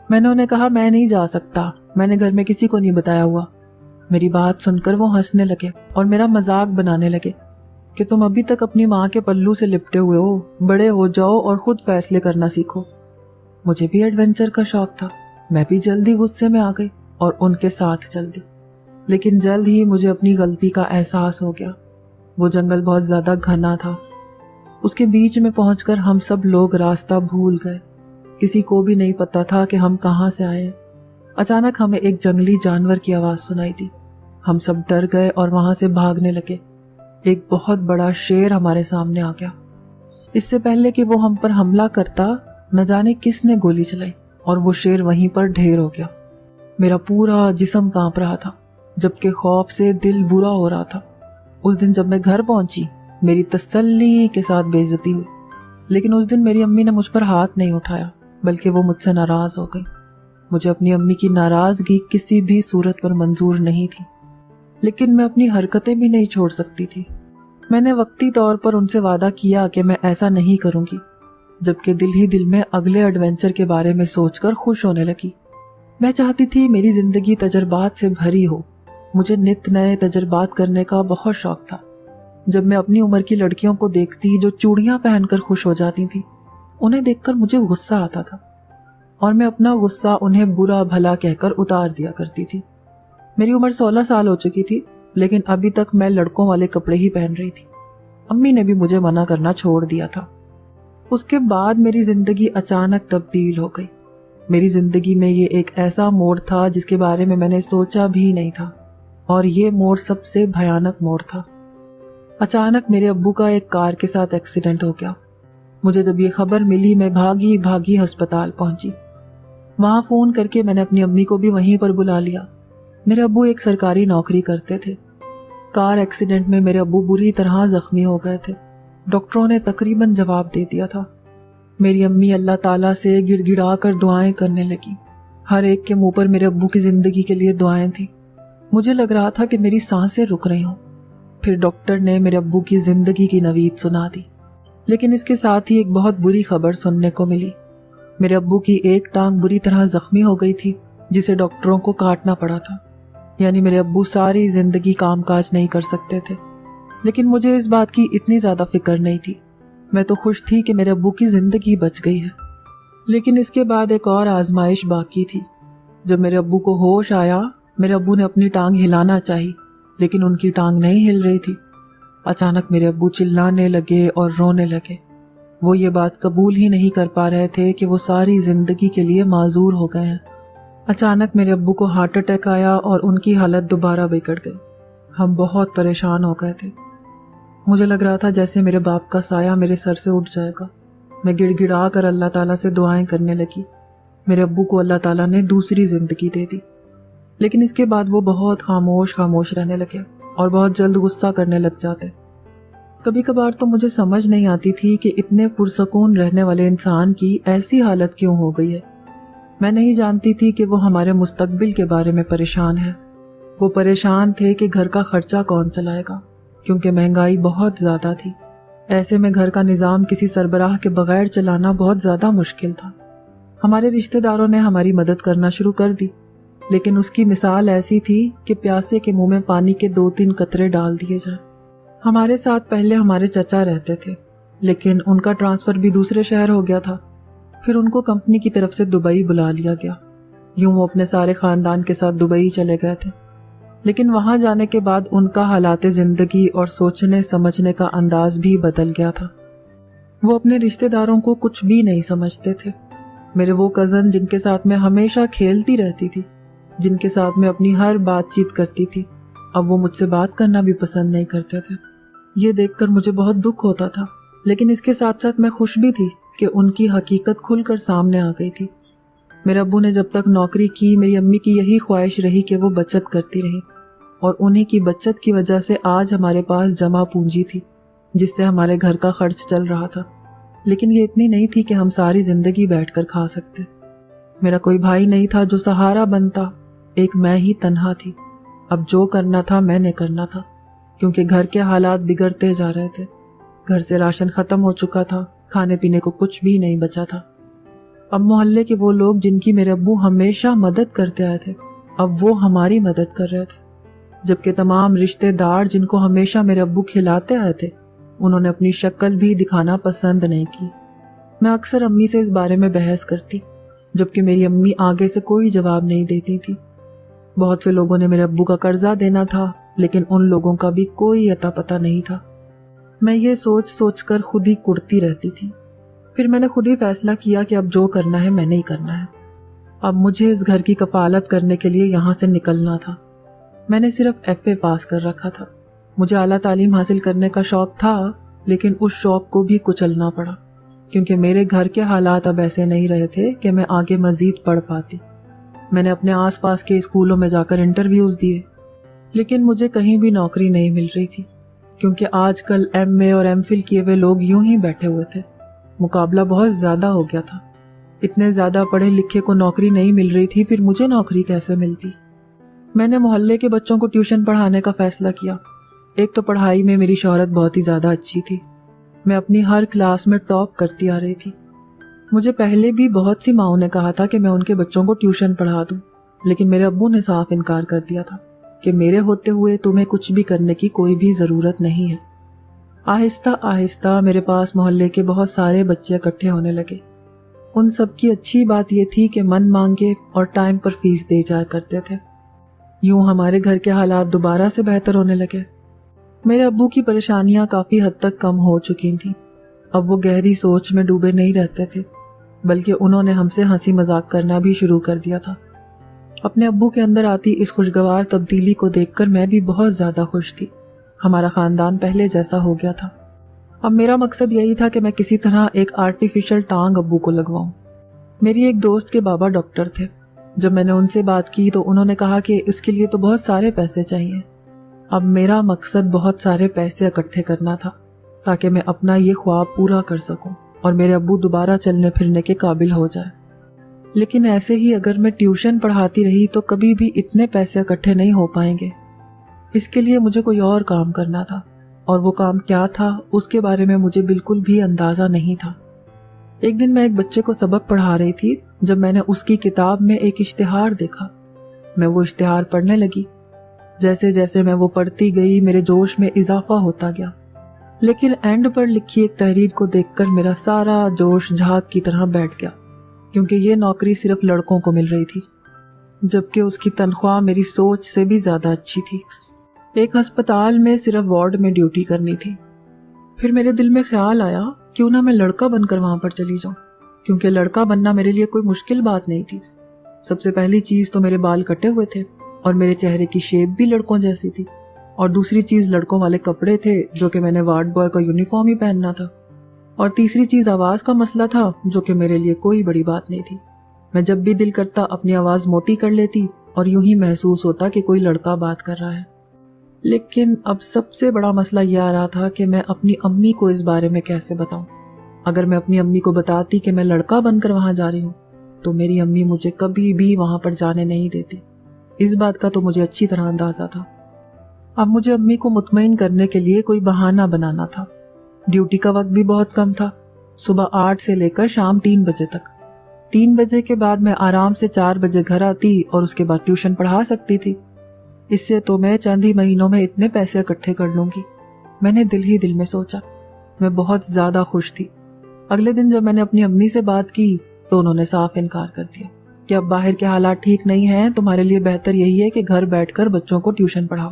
میں نے انہیں کہا میں نہیں جا سکتا، میں نے گھر میں کسی کو نہیں بتایا ہوا۔ میری بات سن کر وہ ہنسنے لگے اور میرا مذاق بنانے لگے کہ تم ابھی تک اپنی ماں کے پلو سے لپٹے ہوئے ہو، بڑے ہو جاؤ اور خود فیصلے کرنا سیکھو۔ مجھے بھی ایڈونچر کا شوق تھا، میں بھی جلدی غصے میں آ گئی اور ان کے ساتھ چل دی۔ لیکن جلد ہی مجھے اپنی غلطی کا احساس ہو گیا۔ وہ جنگل بہت زیادہ گھنا تھا، اس کے بیچ میں پہنچ کر ہم سب لوگ راستہ بھول گئے۔ کسی کو بھی نہیں پتا تھا کہ ہم کہاں سے آئے۔ اچانک ہمیں ایک جنگلی جانور کی آواز سنائی دی۔ ہم سب ڈر گئے اور وہاں سے بھاگنے لگے۔ ایک بہت بڑا شیر ہمارے سامنے آ گیا۔ اس سے پہلے کہ وہ ہم پر حملہ کرتا، نہ جانے کس نے گولی چلائی اور وہ شیر وہیں پر ڈھیر ہو گیا۔ میرا پورا جسم کانپ رہا تھا، جبکہ خوف سے دل برا ہو رہا تھا۔ اس دن جب میں گھر پہنچی میری تسلی کے ساتھ بے عزتی ہوئی، لیکن اس دن میری امی نے مجھ پر ہاتھ نہیں اٹھایا، بلکہ وہ مجھ سے ناراض ہو گئی۔ مجھے اپنی امی کی ناراضگی کسی بھی صورت پر منظور نہیں تھی، لیکن میں اپنی حرکتیں بھی نہیں چھوڑ سکتی تھی۔ میں نے وقتی طور پر ان سے وعدہ کیا کہ میں ایسا نہیں کروں گی، جبکہ دل ہی دل میں اگلے ایڈونچر کے بارے میں سوچ کر خوش ہونے لگی۔ میں چاہتی تھی میری زندگی تجربات سے بھری ہو۔ مجھے نت نئے تجربات کرنے کا بہت شوق تھا۔ جب میں اپنی عمر کی لڑکیوں کو دیکھتی جو چوڑیاں پہن کر خوش ہو جاتی تھی، انہیں دیکھ کر مجھے غصہ آتا تھا، اور میں اپنا غصہ انہیں برا بھلا کہہ کر اتار دیا کرتی تھی۔ میری عمر 16 سال ہو چکی تھی، لیکن ابھی تک میں لڑکوں والے کپڑے ہی پہن رہی تھی۔ امی نے بھی مجھے منع کرنا چھوڑ دیا تھا۔ اس کے بعد میری زندگی اچانک تبدیل ہو گئی۔ میری زندگی میں یہ ایک ایسا موڑ تھا جس کے بارے میں نے سوچا بھی نہیں تھا، اور یہ موڑ سب سے بھیانک موڑ تھا۔ اچانک میرے ابو کا ایک کار کے ساتھ ایکسیڈنٹ ہو گیا۔ مجھے جب یہ خبر ملی میں بھاگی بھاگی ہسپتال پہنچی۔ وہاں فون کر کے میں نے اپنی امی کو بھی وہیں پر بلا لیا۔ میرے ابو ایک سرکاری نوکری کرتے تھے۔ کار ایکسیڈنٹ میں میرے ابو بری طرح زخمی ہو گئے تھے۔ ڈاکٹروں نے تقریباً جواب دے دیا تھا۔ میری امی اللہ تعالیٰ سے گڑ گڑا کر دعائیں کرنے لگی۔ ہر ایک کے منہ پر میرے ابو کی زندگی کے لیے دعائیں تھیں۔ مجھے لگ رہا تھا کہ میری سانسیں رک رہی ہوں۔ پھر ڈاکٹر نے میرے ابو کی زندگی کی نوید سنا دی، لیکن اس کے ساتھ ہی ایک بہت بری خبر سننے کو ملی۔ میرے ابو کی ایک ٹانگ بری طرح زخمی ہو گئی تھی، جسے ڈاکٹروں کو کاٹنا پڑا تھا۔ یعنی میرے ابو ساری زندگی کام کاج نہیں کر سکتے تھے، لیکن مجھے اس بات کی اتنی زیادہ فکر نہیں تھی۔ میں تو خوش تھی کہ میرے ابو کی زندگی بچ گئی ہے۔ لیکن اس کے بعد ایک اور آزمائش باقی تھی۔ جب میرے ابو کو ہوش آیا، میرے ابو نے اپنی ٹانگ ہلانا چاہی، لیکن ان کی ٹانگ نہیں ہل رہی تھی۔ اچانک میرے ابو چلانے لگے اور رونے لگے۔ وہ یہ بات قبول ہی نہیں کر پا رہے تھے کہ وہ ساری زندگی کے لیے معذور ہو گئے ہیں۔ اچانک میرے ابو کو ہارٹ اٹیک آیا اور ان کی حالت دوبارہ بگڑ گئی۔ ہم بہت پریشان ہو گئے تھے۔ مجھے لگ رہا تھا جیسے میرے باپ کا سایہ میرے سر سے اٹھ جائے گا۔ میں گڑ گڑا کر اللہ تعالیٰ سے دعائیں کرنے لگی۔ میرے ابو کو اللہ تعالیٰ نے دوسری زندگی دے دی، لیکن اس کے بعد وہ بہت خاموش رہنے لگے اور بہت جلد غصہ کرنے لگ جاتے۔ کبھی کبھار تو مجھے سمجھ نہیں آتی تھی کہ اتنے پرسکون رہنے والے انسان کی ایسی حالت کیوں ہو گئی ہے۔ میں نہیں جانتی تھی کہ وہ ہمارے مستقبل کے بارے میں پریشان ہے۔ وہ پریشان تھے کہ گھر کا خرچہ کون چلائے گا، کیونکہ مہنگائی بہت زیادہ تھی۔ ایسے میں گھر کا نظام کسی سربراہ کے بغیر چلانا بہت زیادہ مشکل تھا۔ ہمارے رشتہ داروں نے ہماری مدد کرنا شروع کر دی، لیکن اس کی مثال ایسی تھی کہ پیاسے کے منہ میں پانی کے 2-3 قطرے ڈال دیے جائیں۔ ہمارے ساتھ پہلے ہمارے چچا رہتے تھے، لیکن ان کا ٹرانسفر بھی دوسرے شہر ہو گیا تھا۔ پھر ان کو کمپنی کی طرف سے دبئی بلا لیا گیا۔ یوں وہ اپنے سارے خاندان کے ساتھ دبئی چلے گئے تھے، لیکن وہاں جانے کے بعد ان کا حالات زندگی اور سوچنے سمجھنے کا انداز بھی بدل گیا تھا۔ وہ اپنے رشتہ داروں کو کچھ بھی نہیں سمجھتے تھے۔ میرے وہ کزن جن کے ساتھ میں ہمیشہ کھیلتی رہتی تھی، جن کے ساتھ میں اپنی ہر بات چیت کرتی تھی، اب وہ مجھ سے بات کرنا بھی پسند نہیں کرتے تھے۔ یہ دیکھ کر مجھے بہت دکھ ہوتا تھا، لیکن اس کے ساتھ ساتھ میں خوش بھی تھی کہ ان کی حقیقت کھل کر سامنے آ گئی تھی۔ میرے ابو نے جب تک نوکری کی، میری امی کی یہی خواہش رہی کہ وہ بچت کرتی رہی، اور انہی کی بچت کی وجہ سے آج ہمارے پاس جمع پونجی تھی جس سے ہمارے گھر کا خرچ چل رہا تھا۔ لیکن یہ اتنی نہیں تھی کہ ہم ساری زندگی بیٹھ کر کھا سکتے۔ میرا کوئی بھائی نہیں تھا جو سہارا بنتا، ایک میں ہی تنہا تھی۔ اب جو کرنا تھا میں نے کرنا تھا، کیونکہ گھر کے حالات بگڑتے جا رہے تھے۔ گھر سے راشن ختم ہو چکا تھا، کھانے پینے کو کچھ بھی نہیں بچا تھا۔ اب محلے کے وہ لوگ جن کی میرے ابو ہمیشہ مدد کرتے آئے تھے، اب وہ ہماری مدد کر رہے تھے، جبکہ تمام رشتہ دار جن کو ہمیشہ میرے ابو کھلاتے آئے تھے، انہوں نے اپنی شکل بھی دکھانا پسند نہیں کی۔ میں اکثر امی سے اس بارے میں بحث کرتی، جبکہ میری امی آگے سے کوئی جواب نہیں دیتی تھی۔ بہت سے لوگوں نے میرے ابو کا قرضہ دینا تھا، لیکن ان لوگوں کا بھی کوئی اتا پتہ نہیں تھا۔ میں یہ سوچ سوچ کر خود ہی کڑتی رہتی تھی۔ پھر میں نے خود ہی فیصلہ کیا کہ اب جو کرنا ہے میں نے ہی کرنا ہے۔ اب مجھے اس گھر کی کفالت کرنے کے لیے یہاں سے نکلنا تھا۔ میں نے صرف FA پاس کر رکھا تھا۔ مجھے اعلیٰ تعلیم حاصل کرنے کا شوق تھا، لیکن اس شوق کو بھی کچلنا پڑا۔ کیونکہ میرے گھر کے حالات اب ایسے نہیں رہے تھے کہ میں آگے مزید پڑھ پاتی۔ میں نے اپنے آس پاس کے اسکولوں میں جا کر انٹرویوز دیے، لیکن مجھے کہیں بھی نوکری نہیں مل رہی تھی، کیونکہ آج کل MA اور MPhil کیے ہوئے لوگ یوں ہی بیٹھے ہوئے تھے۔ مقابلہ بہت زیادہ ہو گیا تھا، اتنے زیادہ پڑھے لکھے کو نوکری نہیں مل رہی تھی، پھر مجھے نوکری کیسے ملتی؟ میں نے محلے کے بچوں کو ٹیوشن پڑھانے کا فیصلہ کیا۔ ایک تو پڑھائی میں میری شہرت بہت ہی زیادہ اچھی تھی، میں اپنی ہر کلاس میں ٹاپ کرتی آ رہی تھی۔ مجھے پہلے بھی بہت سی ماؤں نے کہا تھا کہ میں ان کے بچوں کو ٹیوشن پڑھا دوں، لیکن میرے ابو نے صاف انکار کر دیا تھا کہ میرے ہوتے ہوئے تمہیں کچھ بھی کرنے کی کوئی بھی ضرورت نہیں ہے۔ آہستہ آہستہ میرے پاس محلے کے بہت سارے بچے اکٹھے ہونے لگے۔ ان سب کی اچھی بات یہ تھی کہ من مانگے اور ٹائم پر فیس دے جایا کرتے تھے۔ یوں ہمارے گھر کے حالات دوبارہ سے بہتر ہونے لگے۔ میرے ابو کی پریشانیاں کافی حد تک کم ہو چکی تھیں۔ اب وہ گہری سوچ میں ڈوبے نہیں رہتے تھے، بلکہ انہوں نے ہم سے ہنسی مذاق کرنا بھی شروع کر دیا تھا۔ اپنے ابو کے اندر آتی اس خوشگوار تبدیلی کو دیکھ کر میں بھی بہت زیادہ خوش تھی۔ ہمارا خاندان پہلے جیسا ہو گیا تھا۔ اب میرا مقصد یہی تھا کہ میں کسی طرح ایک آرٹیفیشل ٹانگ ابو کو لگواؤں۔ میری ایک دوست کے بابا ڈاکٹر تھے۔ جب میں نے ان سے بات کی تو انہوں نے کہا کہ اس کے لیے تو بہت سارے پیسے چاہیے۔ اب میرا مقصد بہت سارے پیسے اکٹھے کرنا تھا تاکہ میں اپنا یہ خواب پورا کر سکوں اور میرے ابو دوبارہ چلنے پھرنے کے قابل ہو جائے۔ لیکن ایسے ہی اگر میں ٹیوشن پڑھاتی رہی تو کبھی بھی اتنے پیسے اکٹھے نہیں ہو پائیں گے۔ اس کے لیے مجھے کوئی اور کام کرنا تھا، اور وہ کام کیا تھا اس کے بارے میں مجھے بالکل بھی اندازہ نہیں تھا۔ ایک دن میں ایک بچے کو سبق پڑھا رہی تھی جب میں نے اس کی کتاب میں ایک اشتہار دیکھا۔ میں وہ اشتہار پڑھنے لگی۔ جیسے جیسے میں وہ پڑھتی گئی میرے جوش میں اضافہ ہوتا گیا، لیکن اینڈ پر لکھی ایک تحریر کو دیکھ کر میرا سارا جوش جھاگ کی طرح بیٹھ گیا، کیونکہ یہ نوکری صرف لڑکوں کو مل رہی تھی، جبکہ اس کی تنخواہ میری سوچ سے بھی زیادہ اچھی تھی۔ ایک ہسپتال میں صرف وارڈ میں ڈیوٹی کرنی تھی۔ پھر میرے دل میں خیال آیا کیوں نہ میں لڑکا بن کر وہاں پر چلی جاؤں، کیونکہ لڑکا بننا میرے لیے کوئی مشکل بات نہیں تھی۔ سب سے پہلی چیز تو میرے بال کٹے ہوئے تھے اور میرے چہرے کی شیپ بھی لڑکوں جیسی تھی، اور دوسری چیز لڑکوں والے کپڑے تھے جو کہ میں نے وارڈ بوائے کا یونیفارم ہی پہننا تھا، اور تیسری چیز آواز کا مسئلہ تھا جو کہ میرے لیے کوئی بڑی بات نہیں تھی۔ میں جب بھی دل کرتا اپنی آواز موٹی کر لیتی اور یوں ہی محسوس ہوتا کہ کوئی لڑکا بات کر رہا ہے۔ لیکن اب سب سے بڑا مسئلہ یہ آ رہا تھا کہ میں اپنی امی کو اس بارے میں کیسے بتاؤں۔ اگر میں اپنی امی کو بتاتی کہ میں لڑکا بن کر وہاں جا رہی ہوں تو میری امی مجھے کبھی بھی وہاں پر جانے نہیں دیتی۔ اس بات کا تو مجھے اچھی طرح اندازہ تھا۔ اب مجھے امی کو مطمئن کرنے کے لیے کوئی بہانہ بنانا تھا۔ ڈیوٹی کا وقت بھی بہت کم تھا، صبح 8 سے لے کر شام 3 بجے تک۔ 3 بجے کے بعد میں آرام سے 4 بجے گھر آتی اور اس کے بعد ٹیوشن پڑھا سکتی تھی۔ اس سے تو میں چند ہی مہینوں میں اتنے پیسے اکٹھے کر لوں گی، میں نے دل ہی دل میں سوچا۔ میں بہت زیادہ خوش تھی۔ اگلے دن جب میں نے اپنی امی سے بات کی تو انہوں نے صاف انکار کر دیا کہ اب باہر کے حالات ٹھیک نہیں ہیں، تمہارے لیے بہتر یہی ہے کہ گھر بیٹھ کر بچوں کو ٹیوشن پڑھاؤ۔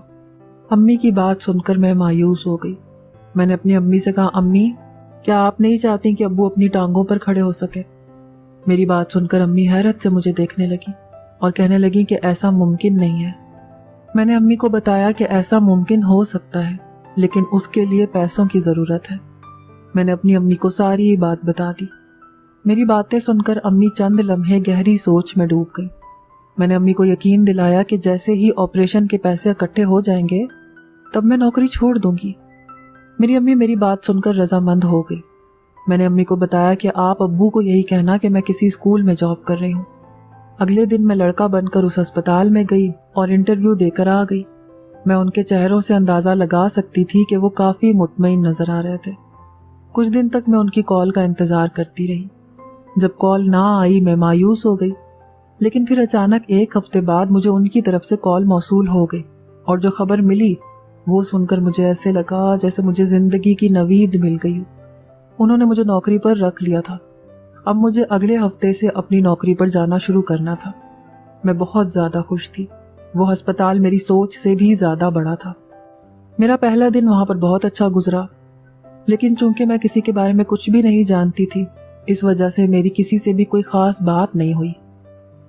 امی کی بات سن کر میں مایوس ہو گئی۔ میں نے اپنی امی سے کہا، امی کیا آپ نہیں چاہتی کہ ابو اپنی ٹانگوں پر کھڑے ہو سکے؟ میری بات سن کر امی حیرت سے مجھے دیکھنے لگی اور کہنے لگی کہ ایسا ممکن نہیں ہے۔ میں نے امی کو بتایا کہ ایسا ممکن ہو سکتا ہے، لیکن اس کے لیے پیسوں کی ضرورت ہے۔ میں نے اپنی امی کو ساری بات بتا دی۔ میری باتیں سن کر امی چند لمحے گہری سوچ میں ڈوب گئی۔ میں نے امی کو یقین دلایا کہ جیسے ہی آپریشن کے پیسے اکٹھے ہو جائیں گے تب میں نوکری چھوڑ دوں گی۔ میری امی میری بات سن کر رضامند ہو گئی۔ میں نے امی کو بتایا کہ آپ ابو کو یہی کہنا کہ میں کسی اسکول میں جاب کر رہی ہوں۔ اگلے دن میں لڑکا بن کر اس ہسپتال میں گئی اور انٹرویو دے کر آ گئی۔ میں ان کے چہروں سے اندازہ لگا سکتی تھی کہ وہ کافی مطمئن نظر آ رہے تھے۔ کچھ دن تک میں ان کی کال کا انتظار کرتی رہی۔ جب کال نہ آئی میں مایوس ہو گئی، لیکن پھر اچانک 1 ہفتے بعد مجھے ان کی طرف سے کال موصول ہو گئی، اور جو خبر ملی وہ سن کر مجھے ایسے لگا جیسے مجھے زندگی کی نوید مل گئی ہو۔ انہوں نے مجھے نوکری پر رکھ لیا تھا۔ اب مجھے اگلے ہفتے سے اپنی نوکری پر جانا شروع کرنا تھا۔ میں بہت زیادہ خوش تھی۔ وہ ہسپتال میری سوچ سے بھی زیادہ بڑا تھا۔ میرا پہلا دن وہاں پر بہت اچھا گزرا، لیکن چونکہ میں کسی کے بارے میں کچھ بھی نہیں جانتی تھی، اس وجہ سے میری کسی سے بھی کوئی خاص بات نہیں ہوئی۔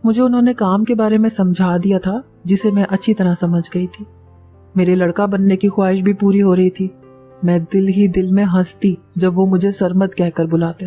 مجھے انہوں نے کام کے بارے میں سمجھا دیا تھا جسے میں اچھی طرح سمجھ گئی تھی۔ میرے لڑکا بننے کی خواہش بھی پوری ہو رہی تھی۔ میں دل ہی دل میں ہنستی جب وہ مجھے سرمد کہہ کر بلاتے،